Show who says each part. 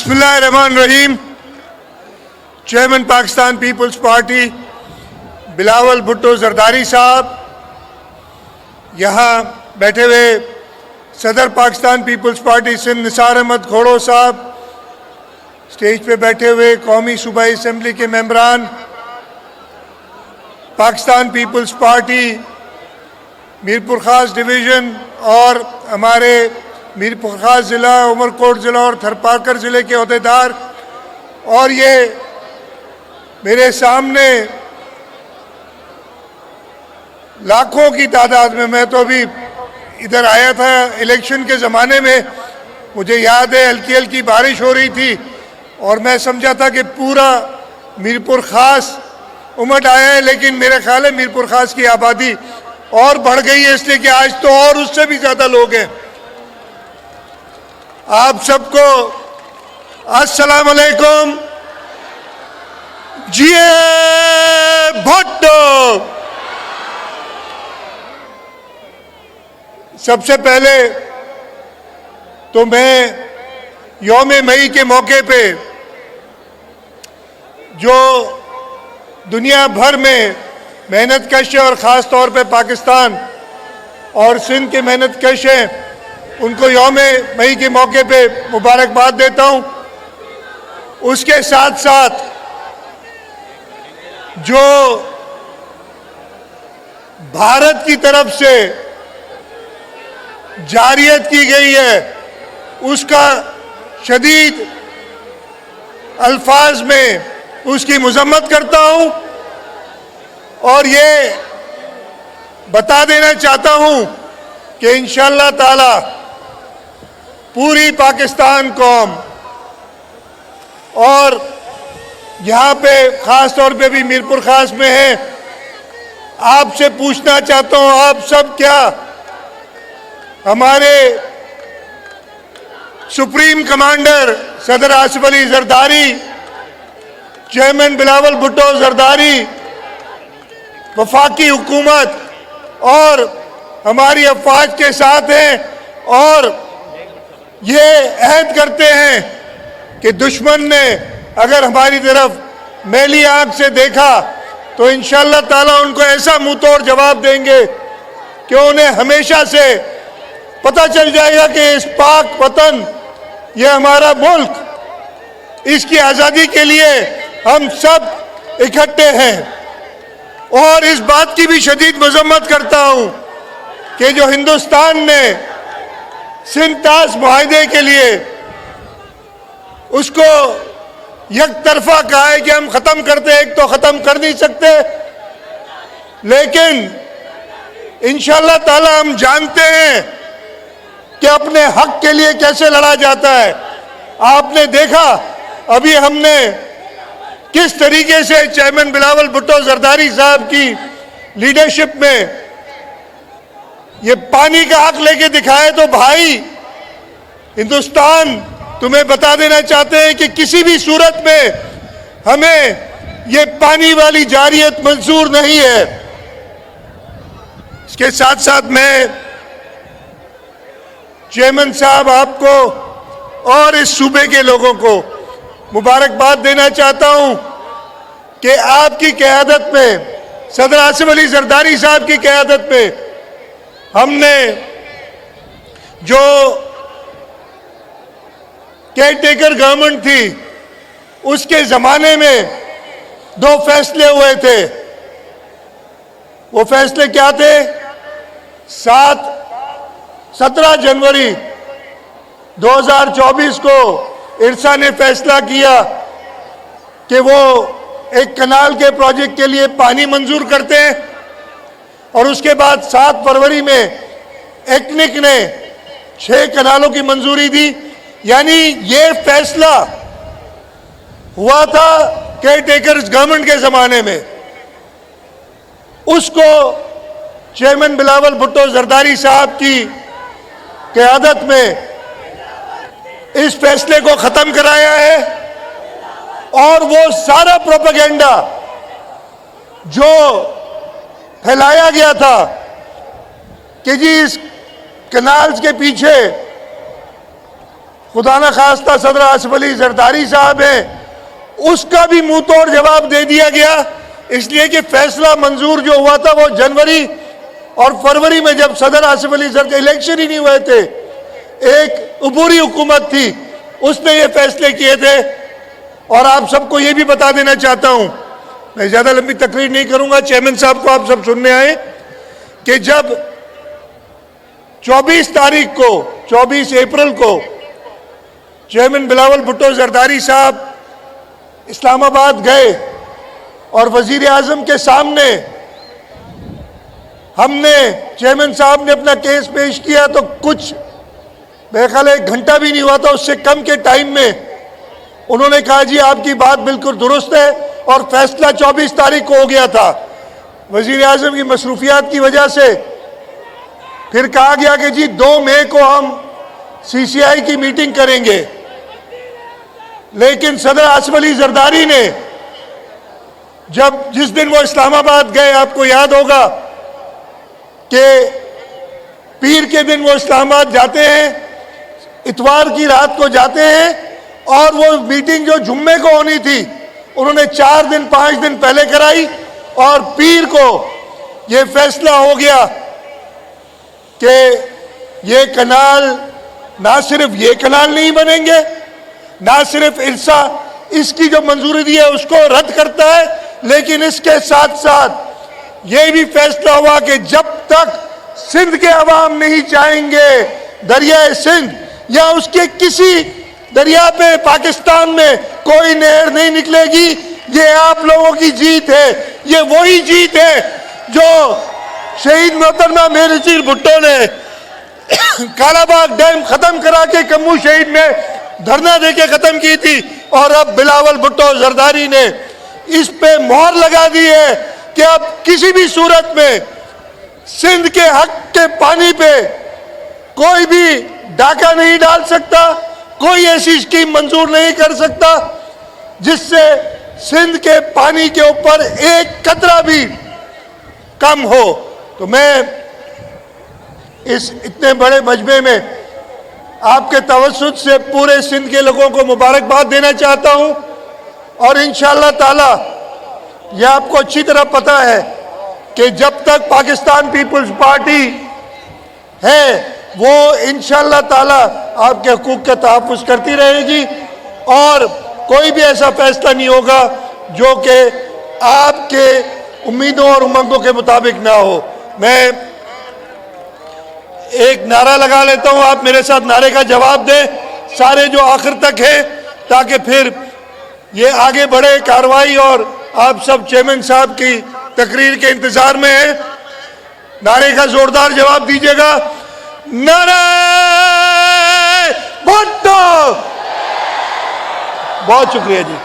Speaker 1: बिस्मिल्लाहिर्रहमानिर्रहीम। Chairman Pakistan Peoples Party Bilawal Bhutto Zardari साहब, यहाँ बैठे हुए सदर पाकिस्तान पीपल्स पार्टी सिंध निसार अहमद खोड़ो साहब, स्टेज पे बैठे हुए कौमी सूबाई असम्बली के मेंबरान, Pakistan Peoples Party Mirpur Khas division और हमारे मीरपुर खास ज़िला, उमरकोट ज़िला और थरपाकर ज़िले के अहदेदार, और ये मेरे सामने लाखों की तादाद में, मैं तो अभी इधर आया था इलेक्शन के ज़माने में, मुझे याद है हल्की हल्की बारिश हो रही थी और मैं समझा था कि पूरा मीरपुर खास उमड़ आया है, लेकिन मेरा ख्याल है मीरपुर खास की आबादी और बढ़ गई है, इसलिए कि आज तो और उससे भी ज़्यादा लोग हैं। आप सबको अस्सलाम वालेकुम। जिए भुट्टो। सबसे पहले तो मैं यौम मई के मौके पे जो दुनिया भर में मेहनत कश है और ख़ास तौर पे पाकिस्तान और सिंध के मेहनत कश हैं, उनको यौम मई के मौके पे मुबारकबाद देता हूँ। उसके साथ साथ जो भारत की तरफ से जारियत की गई है उसका शदीद अल्फाज में उसकी मजम्मत करता हूँ और ये बता देना चाहता हूँ कि इंशाअल्लाह ताला पूरी पाकिस्तान कौम और यहाँ पे ख़ास तौर पे भी मीरपुर खास में है, आपसे पूछना चाहता हूँ, आप सब क्या हमारे सुप्रीम कमांडर सदर आसिफ अली जरदारी, चेयरमैन बिलावल भुट्टो जरदारी, वफाकी हुकूमत और हमारी अफवाज के साथ हैं और ये अहद करते हैं कि दुश्मन ने अगर हमारी तरफ मैली आंख से देखा तो इंशाअल्लाह ताला उनको ऐसा मुंह तोड़ जवाब देंगे कि उन्हें हमेशा से पता चल जाएगा कि इस पाक वतन, ये हमारा मुल्क, इसकी आज़ादी के लिए हम सब इकट्ठे हैं। और इस बात की भी शदीद मजम्मत करता हूँ कि जो हिंदुस्तान ने सिंध तास मुआहदे के लिए उसको एक तरफा कहा है कि हम ख़त्म करते, एक तो ख़त्म कर नहीं सकते, लेकिन इंशाअल्लाह ताला हम जानते हैं कि अपने हक के लिए कैसे लड़ा जाता है। आपने देखा अभी हमने किस तरीके से चेयरमैन बिलावल भुट्टो जरदारी साहब की लीडरशिप में ये पानी का हक लेके दिखाए। तो भाई, हिंदुस्तान तुम्हें बता देना चाहते हैं कि किसी भी सूरत में हमें ये पानी वाली जारियत मंजूर नहीं है। इसके साथ साथ मैं चेयरमैन साहब आपको और इस सूबे के लोगों को मुबारकबाद देना चाहता हूं कि आपकी क़यादत में, सदर आसिफ अली जरदारी साहब की क़यादत में, हमने जो केयरटेकर गवर्नमेंट थी उसके ज़माने में 2 फैसले हुए थे। वो फैसले क्या थे? 17 जनवरी 2024 को इरसा ने फैसला किया कि वो एक कनाल के प्रोजेक्ट के लिए पानी मंजूर करते हैं और उसके बाद 7 फरवरी में एक्निक ने 6 कनालों की मंजूरी दी। यानी ये फैसला हुआ था केयरटेकर गवर्नमेंट के ज़माने में, उसको चेयरमैन बिलावल भुट्टो जरदारी साहब की क़यादत में इस फैसले को ख़त्म कराया है। और वो सारा प्रोपेगेंडा जो फैलाया गया था कि जी इस कनाल्स के पीछे खुदा न खास्ता सदर आसिफ अली जरदारी साहब हैं, उसका भी मुंह तोड़ जवाब दे दिया गया, इसलिए कि फैसला मंजूर जो हुआ था वो जनवरी और फरवरी में, जब सदर आसिफ अली जरदारी इलेक्शन ही नहीं हुए थे, एक उबूरी हुकूमत थी, उसने ये फैसले किए थे। और आप सबको ये भी बता देना चाहता हूं, मैं ज्यादा लंबी तकरीर नहीं करूंगा, चेयरमैन साहब को आप सब सुनने आए, कि जब 24 तारीख को 24 अप्रैल को चेयरमैन बिलावल भुट्टो जरदारी साहब इस्लामाबाद गए और वजीर आजम के सामने हमने, चेयरमैन साहब ने अपना केस पेश किया, तो कुछ मेरे ख्याल 1 घंटा भी नहीं हुआ था, उससे कम के टाइम में उन्होंने कहा जी आपकी बात बिल्कुल दुरुस्त है, और फैसला 24 तारीख को हो गया था। वजीर आजम की मसरूफियात की वजह से फिर कहा गया कि जी 2 मई को हम CCI की मीटिंग करेंगे, लेकिन सदर आसिफ अली जरदारी ने जिस दिन वो इस्लामाबाद गए, आपको याद होगा कि पीर के दिन वो इस्लामाबाद जाते हैं, इतवार की रात को जाते हैं, और वो मीटिंग जो जुम्मे को होनी थी उन्होंने 4 दिन 5 दिन पहले कराई, और पीर को ये फैसला हो गया कि ये कनाल, ना सिर्फ ये कनाल नहीं बनेंगे, ना सिर्फ इल्सा इसकी जो मंजूरी दी है उसको रद्द करता है, लेकिन इसके साथ साथ ये भी फैसला हुआ कि जब तक सिंध के अवाम नहीं चाहेंगे दरियाए सिंध या उसके किसी दरिया पे पाकिस्तान में कोई नहर नहीं निकलेगी। ये आप लोगों की जीत है, ये वही जीत है जो शहीद मोहतरमा मीर नसीर भुट्टो ने कालाबाग डैम खत्म करा के कम्बू शहीद में धरना देके खत्म की थी, और अब बिलावल भुट्टो जरदारी ने इस पे मोहर लगा दी है कि अब किसी भी सूरत में सिंध के हक के पानी पे कोई भी डाका नहीं डाल सकता, कोई ऐसी स्कीम मंजूर नहीं कर सकता जिससे सिंध के पानी के ऊपर एक कतरा भी कम हो। तो मैं इस इतने बड़े मजमे में आपके तवज्जुह से पूरे सिंध के लोगों को मुबारकबाद देना चाहता हूं, और इंशाअल्लाह ताला यह आपको अच्छी तरह पता है कि जब तक पाकिस्तान पीपल्स पार्टी है वो इंशाअल्लाह ताला आपके हकूक का तहफ़्फ़ुज़ करती रहेगी, और कोई भी ऐसा फैसला नहीं होगा जो कि आपके उम्मीदों और उमंगों के मुताबिक ना हो। मैं एक नारा लगा लेता हूं, आप मेरे साथ नारे का जवाब दें सारे जो आखिर तक है, ताकि फिर ये आगे बढ़े कार्रवाई, और आप सब चेयरमैन साहब की तकरीर के इंतजार में हैं। नारे का जोरदार जवाब दीजिएगा, नारे भुट्टो। बहुत शुक्रिया जी।